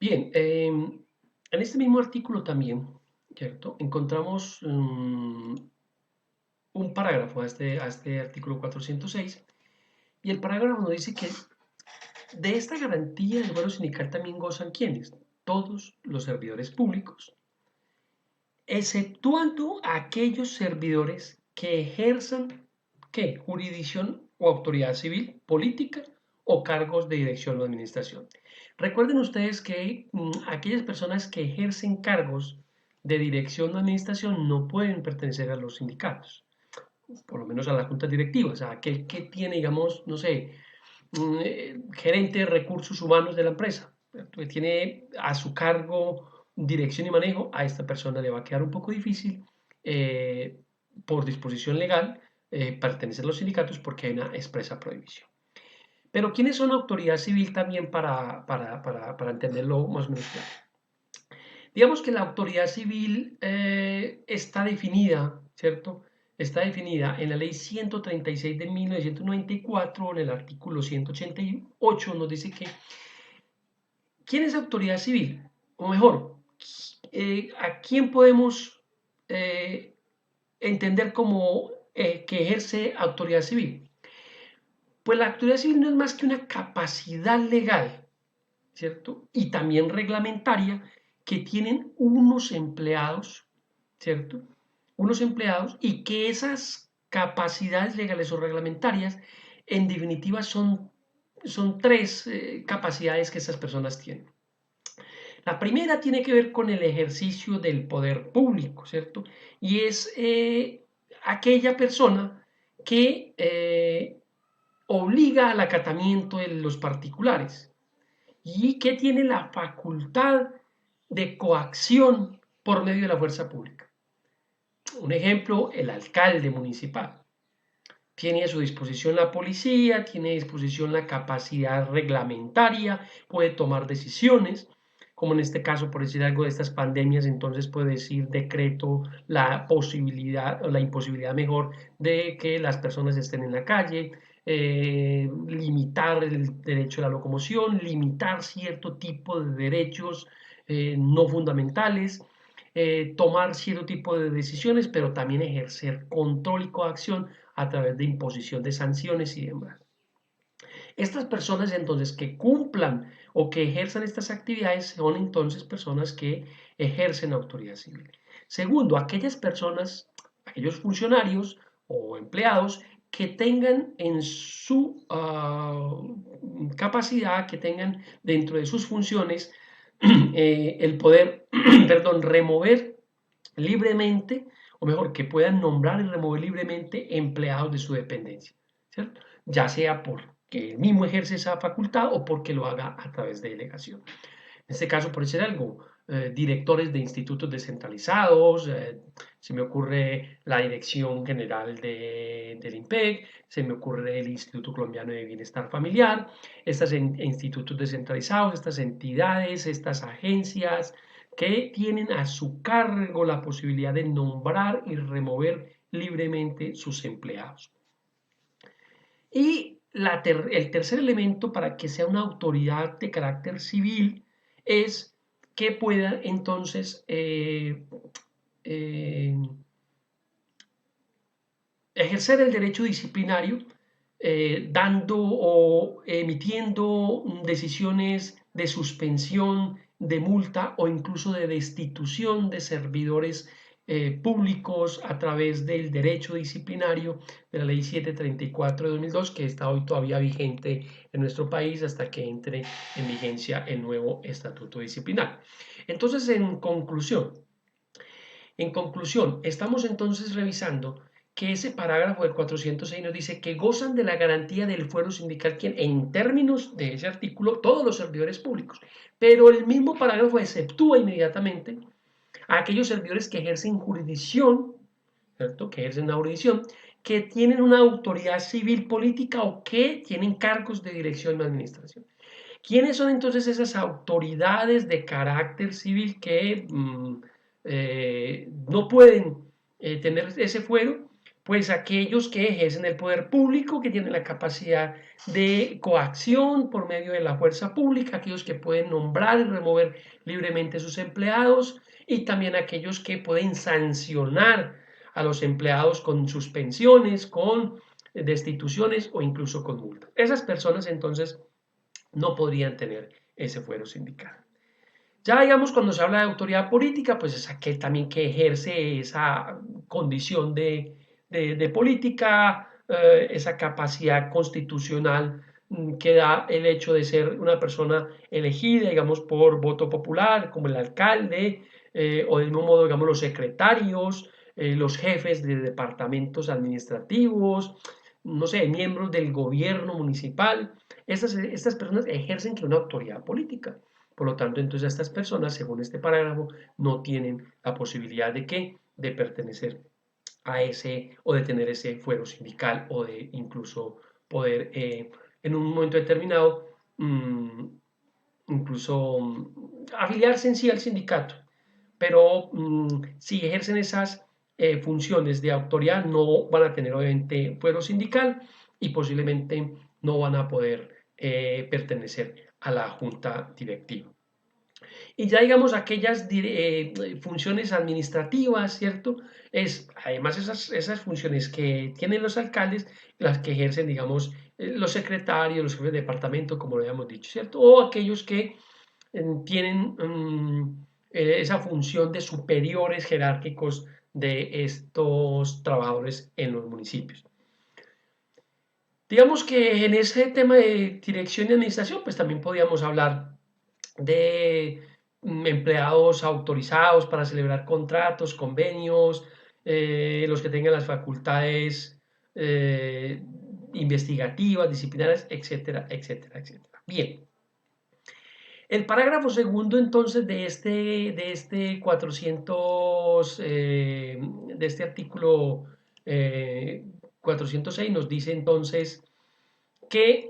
Bien, en este mismo artículo también, ¿cierto? Encontramos un parágrafo a este artículo 406 y el parágrafo nos dice que de esta garantía del fuero sindical también gozan quienes, todos los servidores públicos, exceptuando aquellos servidores que ejerzan ¿qué? Jurisdicción o autoridad civil, política o cargos de dirección o administración. Recuerden ustedes que aquellas personas que ejercen cargos de dirección o administración no pueden pertenecer a los sindicatos, por lo menos a las juntas directivas, a aquel que tiene, digamos, no sé, gerente de recursos humanos de la empresa, que tiene a su cargo dirección y manejo, a esta persona le va a quedar un poco difícil eh, por disposición legal pertenecer a los sindicatos porque hay una expresa prohibición. Pero ¿quiénes son autoridad civil también para entenderlo más o menos claro? Digamos que la autoridad civil está definida, ¿cierto? Está definida en la ley 136 de 1994, en el artículo 188, nos dice que ¿quién es autoridad civil? O mejor, ¿a quién podemos eh, entender como que ejerce autoridad civil? Pues la autoridad civil no es más que una capacidad legal, ¿cierto? Y también reglamentaria que tienen unos empleados, ¿cierto? Unos empleados y que esas capacidades legales o reglamentarias, en definitiva, son tres capacidades que esas personas tienen. La primera tiene que ver con el ejercicio del poder público, ¿cierto? Y es aquella persona que obliga al acatamiento de los particulares y que tiene la facultad de coacción por medio de la fuerza pública. Un ejemplo, el alcalde municipal. Tiene a su disposición la policía, tiene a disposición la capacidad reglamentaria, puede tomar decisiones, como en este caso, por decir algo de estas pandemias, entonces puede decir decreto la posibilidad o la imposibilidad mejor de que las personas estén en la calle, limitar el derecho a la locomoción, limitar cierto tipo de derechos no fundamentales, tomar cierto tipo de decisiones, pero también ejercer control y coacción a través de imposición de sanciones y demás. Estas personas entonces que cumplan o que ejerzan estas actividades son entonces personas que ejercen autoridad civil. Segundo, aquellas personas, aquellos funcionarios o empleados que tengan en su capacidad, que tengan dentro de sus funciones el poder, perdón, remover libremente, o mejor, que puedan nombrar y remover libremente empleados de su dependencia, ¿cierto? Ya sea porque él mismo ejerce esa facultad o porque lo haga a través de delegación. En este caso, por decir algo, directores de institutos descentralizados, se me ocurre la Dirección General del INPEC, se me ocurre el Instituto Colombiano de Bienestar Familiar, estos institutos descentralizados, estas entidades, estas agencias que tienen a su cargo la posibilidad de nombrar y remover libremente sus empleados. Y el tercer elemento para que sea una autoridad de carácter civil es que pueda entonces eh, ejercer el derecho disciplinario dando o emitiendo decisiones de suspensión, de multa o incluso de destitución de servidores públicos a través del derecho disciplinario de la ley 734 de 2002 que está hoy todavía vigente en nuestro país hasta que entre en vigencia el nuevo estatuto disciplinario. Entonces, en conclusión, estamos entonces revisando que ese parágrafo del 406 nos dice que gozan de la garantía del fuero sindical quien, en términos de ese artículo, todos los servidores públicos, pero el mismo parágrafo exceptúa inmediatamente a aquellos servidores que ejercen jurisdicción, ¿cierto? Que ejercen una jurisdicción, que tienen una autoridad civil política o que tienen cargos de dirección y administración. ¿Quiénes son entonces esas autoridades de carácter civil que no pueden tener ese fuero? Pues aquellos que ejercen el poder público, que tienen la capacidad de coacción por medio de la fuerza pública, aquellos que pueden nombrar y remover libremente sus empleados, y también aquellos que pueden sancionar a los empleados con suspensiones, con destituciones o incluso con multas. Esas personas entonces no podrían tener ese fuero sindical. Ya digamos, cuando se habla de autoridad política, pues es aquel también que ejerce esa condición de política, esa capacidad constitucional que da el hecho de ser una persona elegida, digamos, por voto popular, como el alcalde, o del mismo modo, digamos, los secretarios, los jefes de departamentos administrativos, no sé, miembros del gobierno municipal. Estas personas ejercen que una autoridad política. Por lo tanto, entonces estas personas, según este parágrafo, no tienen la posibilidad de qué, de pertenecer a ese o de tener ese fuero sindical o de incluso poder en un momento determinado incluso afiliarse en sí al sindicato. Pero si ejercen esas funciones de autoridad, no van a tener obviamente fuero sindical y posiblemente no van a poder pertenecer a la junta directiva. Y ya digamos aquellas funciones administrativas, ¿cierto? Además esas funciones que tienen los alcaldes, las que ejercen, digamos, los secretarios, los jefes de departamento, como lo habíamos dicho, ¿cierto? O aquellos que tienen esa función de superiores jerárquicos de estos trabajadores en los municipios. Digamos que en ese tema de dirección y administración, pues también podríamos hablar de empleados autorizados para celebrar contratos, convenios, los que tengan las facultades investigativas, disciplinarias, etcétera, etcétera, etcétera. Bien. El parágrafo segundo, entonces, de este 400, de este artículo 406, nos dice entonces que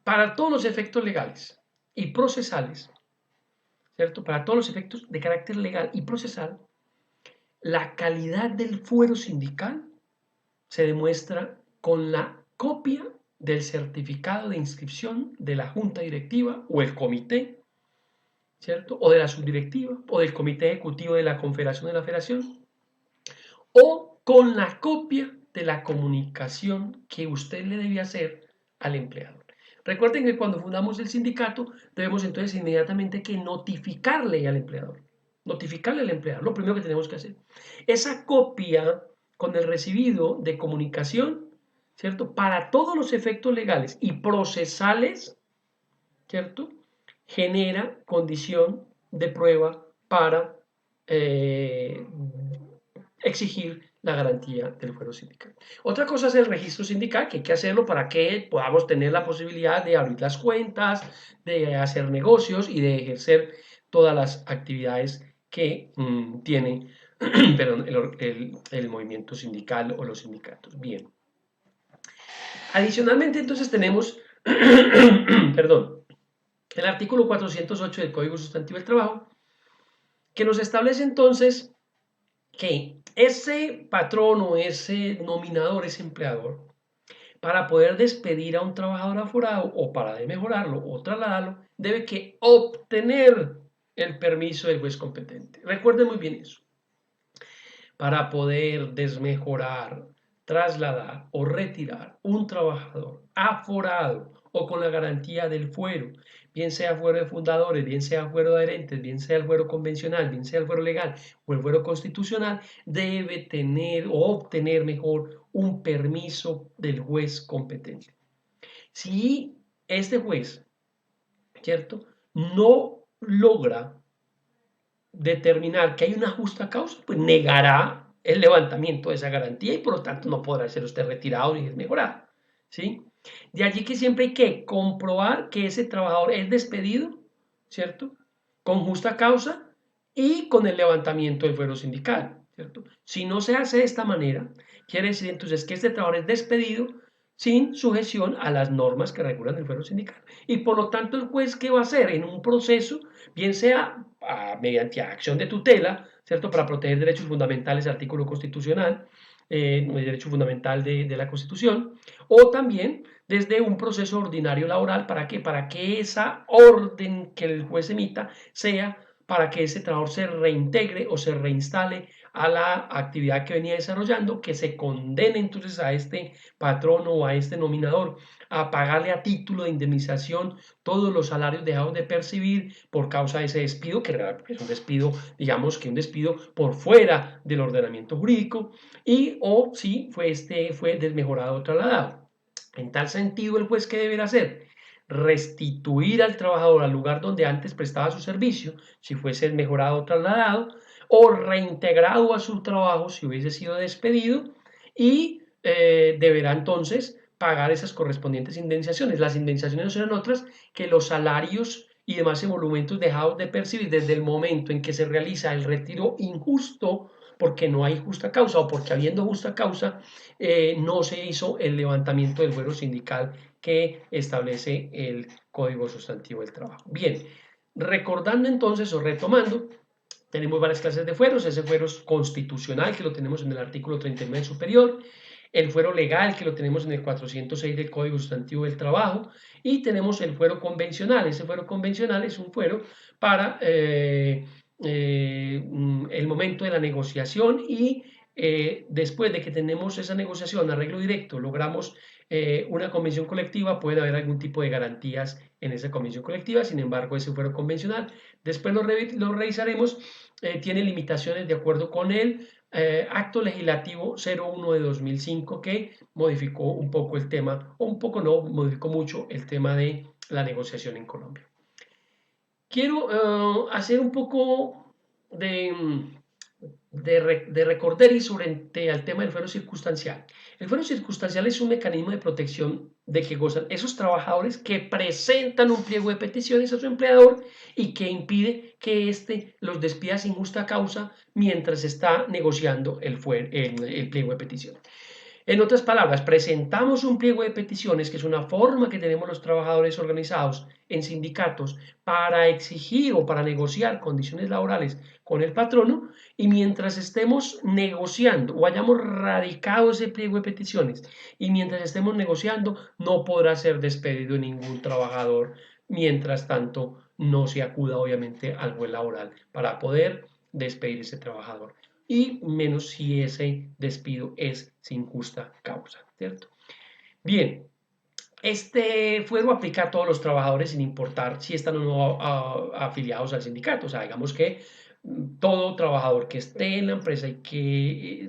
para todos los efectos legales y procesales, ¿cierto? Para todos los efectos de carácter legal y procesal, la calidad del fuero sindical se demuestra con la copia del certificado de inscripción de la junta directiva o el comité, ¿cierto? O de la subdirectiva o del comité ejecutivo de la confederación de la federación, o con la copia de la comunicación que usted le debe hacer al empleador. Recuerden que cuando fundamos el sindicato debemos entonces inmediatamente que notificarle al empleador. Notificarle al empleador, lo primero que tenemos que hacer. Esa copia con el recibido de comunicación, ¿cierto? Para todos los efectos legales y procesales, ¿cierto? Genera condición de prueba para exigir la garantía del fuero sindical. Otra cosa es el registro sindical, que hay que hacerlo para que podamos tener la posibilidad de abrir las cuentas, de hacer negocios y de ejercer todas las actividades que tiene perdón, el movimiento sindical o los sindicatos. Bien. Adicionalmente, entonces tenemos, perdón, el artículo 408 del Código Sustantivo del Trabajo, que nos establece entonces que ese patrón o ese nominador, ese empleador, para poder despedir a un trabajador aforado o para mejorarlo o trasladarlo, debe que obtener el permiso del juez competente. Recuerden muy bien eso. Para poder desmejorar, trasladar o retirar un trabajador aforado o con la garantía del fuero, bien sea fuero de fundadores, bien sea fuero de adherentes, bien sea el fuero convencional, bien sea el fuero legal o el fuero constitucional, debe tener o obtener mejor un permiso del juez competente. Si este juez, ¿cierto?, no logra determinar que hay una justa causa, pues negará el levantamiento de esa garantía y por lo tanto no podrá ser usted retirado ni desmejorado, ¿sí? De allí que siempre hay que comprobar que ese trabajador es despedido, ¿cierto? Con justa causa y con el levantamiento del fuero sindical, ¿cierto? Si no se hace de esta manera, quiere decir entonces que este trabajador es despedido sin sujeción a las normas que regulan el fuero sindical. Y por lo tanto el juez, ¿qué va a hacer? En un proceso, bien sea mediante acción de tutela, ¿cierto? Para proteger derechos fundamentales, artículo constitucional, el derecho fundamental de la Constitución, o también desde un proceso ordinario laboral. ¿Para qué? Para que esa orden que el juez emita sea para que ese trabajador se reintegre o se reinstale a la actividad que venía desarrollando, que se condene entonces a este patrono o a este nominador a pagarle a título de indemnización todos los salarios dejados de percibir por causa de ese despido, que es un despido, digamos que un despido por fuera del ordenamiento jurídico, y o si fue desmejorado o trasladado. En tal sentido, el juez, ¿qué deberá hacer? Restituir al trabajador al lugar donde antes prestaba su servicio, si fuese mejorado o trasladado, o reintegrado a su trabajo si hubiese sido despedido, y deberá entonces pagar esas correspondientes indemnizaciones. Las indemnizaciones no serán otras que los salarios y demás emolumentos dejados de percibir desde el momento en que se realiza el retiro injusto porque no hay justa causa o porque habiendo justa causa no se hizo el levantamiento del fuero sindical que establece el Código Sustantivo del Trabajo. Bien, recordando entonces o retomando, tenemos varias clases de fueros. Ese fuero constitucional, que lo tenemos en el artículo 39 superior, el fuero legal, que lo tenemos en el 406 del Código Sustantivo del Trabajo, y tenemos el fuero convencional. Ese fuero convencional es un fuero para el momento de la negociación, y después de que tenemos esa negociación, arreglo directo, logramos una convención colectiva, puede haber algún tipo de garantías en esa convención colectiva. Sin embargo, ese fuero convencional, después lo revisaremos, tiene limitaciones de acuerdo con el acto legislativo 01 de 2005, que modificó un poco el tema, o un poco no, modificó mucho el tema de la negociación en Colombia. Quiero hacer un poco de recordar y sobre al tema del fuero circunstancial. El fuero circunstancial es un mecanismo de protección de que gozan esos trabajadores que presentan un pliego de peticiones a su empleador y que impide que éste los despida sin justa causa mientras está negociando el pliego de peticiones. En otras palabras, presentamos un pliego de peticiones, que es una forma que tenemos los trabajadores organizados en sindicatos para exigir o para negociar condiciones laborales con el patrono, y mientras estemos negociando o hayamos radicado ese pliego de peticiones y mientras estemos negociando, no podrá ser despedido ningún trabajador mientras tanto no se acuda obviamente al juez laboral para poder despedir ese trabajador, y menos si ese despido es sin justa causa, ¿cierto? Bien, este fuero aplica a todos los trabajadores sin importar si están o no afiliados al sindicato. O sea, digamos que todo trabajador que esté en la empresa y que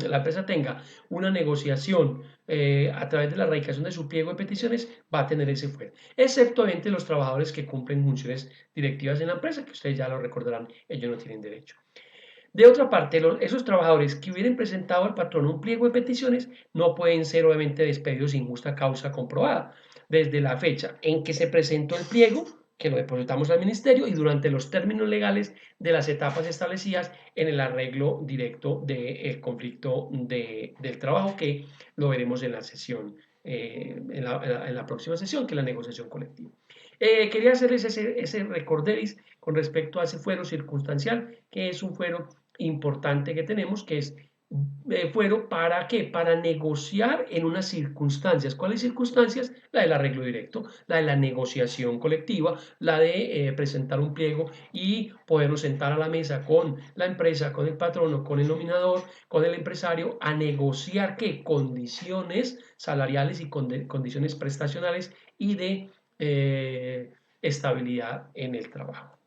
la empresa tenga una negociación a través de la erradicación de su pliego de peticiones, va a tener ese fuero, excepto obviamente los trabajadores que cumplen funciones directivas en la empresa, que ustedes ya lo recordarán, ellos no tienen derecho. De otra parte, esos trabajadores que hubieran presentado al patrón un pliego de peticiones no pueden ser obviamente despedidos sin justa causa comprobada desde la fecha en que se presentó el pliego, que lo depositamos al ministerio, y durante los términos legales de las etapas establecidas en el arreglo directo del conflicto del trabajo, que lo veremos en la sesión, en la próxima sesión, que es la negociación colectiva. Quería hacerles ese recorderis con respecto a ese fuero circunstancial, que es un fuero importante que tenemos, que es fuero ¿para qué? Para negociar en unas circunstancias. ¿Cuáles circunstancias? La del arreglo directo, la de la negociación colectiva, la de presentar un pliego y podernos sentar a la mesa con la empresa, con el patrono, con el nominador, con el empresario, a negociar ¿qué? Condiciones salariales y condiciones prestacionales y de estabilidad en el trabajo.